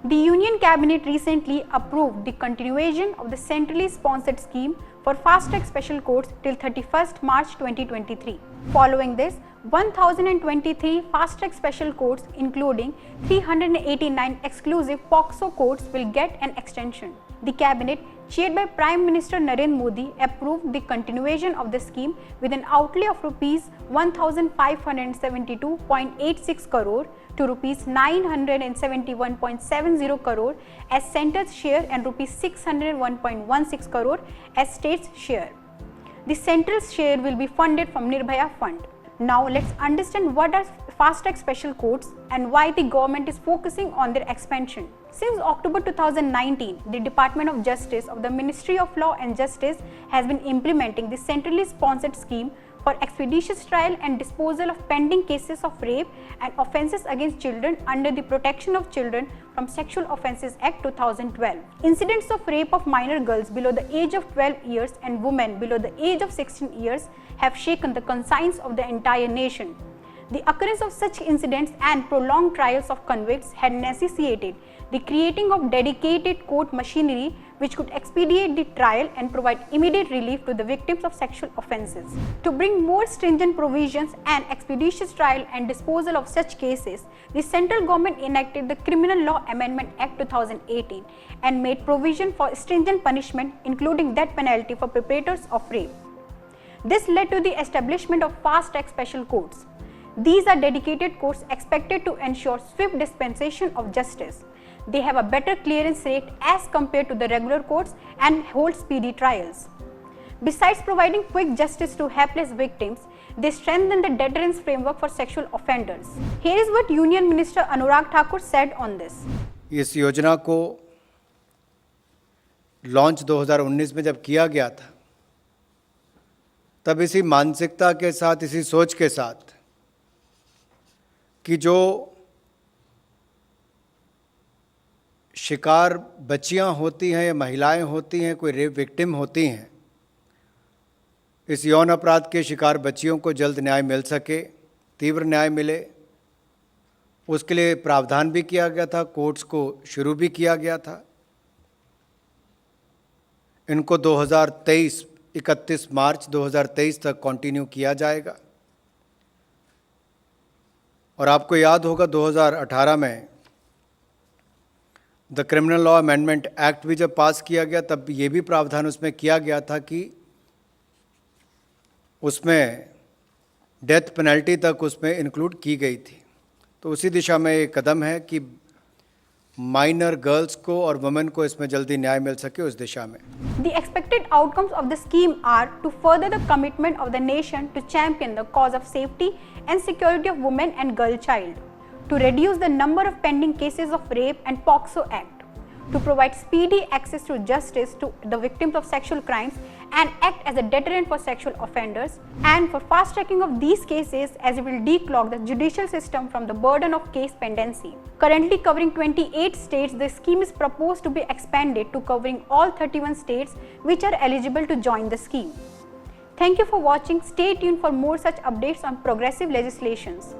The Union Cabinet recently approved the continuation of the centrally sponsored scheme for fast-track special courts till 31st March 2023. Following this, 1023 fast-track special courts including 389 exclusive POCSO courts will get an extension. The Cabinet, chaired by Prime Minister Narendra Modi, approved the continuation of the scheme with an outlay of Rs 1,572.86 crore to Rs 971.70 crore as centre's share and Rs 601.16 crore as state's share. The central's share will be funded from Nirbhaya Fund. Now let's understand what are fast-track special courts and why the government is focusing on their expansion. Since October 2019, the Department of Justice of the Ministry of Law and Justice has been implementing the centrally sponsored scheme for expeditious trial and disposal of pending cases of rape and offences against children under the Protection of Children from Sexual Offences Act 2012. Incidents of rape of minor girls below the age of 12 years and women below the age of 16 years have shaken the conscience of the entire nation. The occurrence of such incidents and prolonged trials of convicts had necessitated the creating of dedicated court machinery which could expedite the trial and provide immediate relief to the victims of sexual offences. To bring more stringent provisions and expeditious trial and disposal of such cases, the central government enacted the Criminal Law Amendment Act 2018 and made provision for stringent punishment including death penalty for perpetrators of rape. This led to the establishment of fast-track special courts. These are dedicated courts expected to ensure swift dispensation of justice. They have a better clearance rate as compared to the regular courts and hold speedy trials. Besides providing quick justice to helpless victims, they strengthen the deterrence framework for sexual offenders. Here is what Union Minister Anurag Thakur said on this. इस योजना को launch 2019 में जब किया गया था, तब इसी मानसिकता के साथ, इसी सोच के साथ कि जो शिकार बच्चियां होती हैं या महिलाएं होती हैं, कोई रेप विक्टिम होती हैं, इस यौन अपराध के शिकार बच्चियों को जल्द न्याय मिल सके, तीव्र न्याय मिले, उसके लिए प्रावधान भी किया गया था, कोर्ट्स को शुरू भी किया गया था। इनको 31 मार्च 2023 तक कंटिन्यू किया जाएगा। और आपको याद होगा 2018 में the criminal law amendment act भी जब पास किया गया, तब ये भी प्रावधान उसमें किया गया था कि उसमें डेथ पेनल्टी तक उसमें इंक्लूड की गई थी। तो उसी दिशा में एक कदम है कि माइनर गर्ल्स को और वुमेन को इसमें जल्दी न्याय मिल सके, उस दिशा में। The expected outcomes of the scheme are to further the commitment of the nation to champion the cause of safety and security of women and girl child, to reduce the number of pending cases of rape and POCSO Act, to provide speedy access to justice to the victims of sexual crimes and act as a deterrent for sexual offenders, and for fast tracking of these cases as it will declog the judicial system from the burden of case pendency. Currently covering 28 states, the scheme is proposed to be expanded to covering all 31 states which are eligible to join the scheme. Thank you for watching. Stay tuned for more such updates on progressive legislations.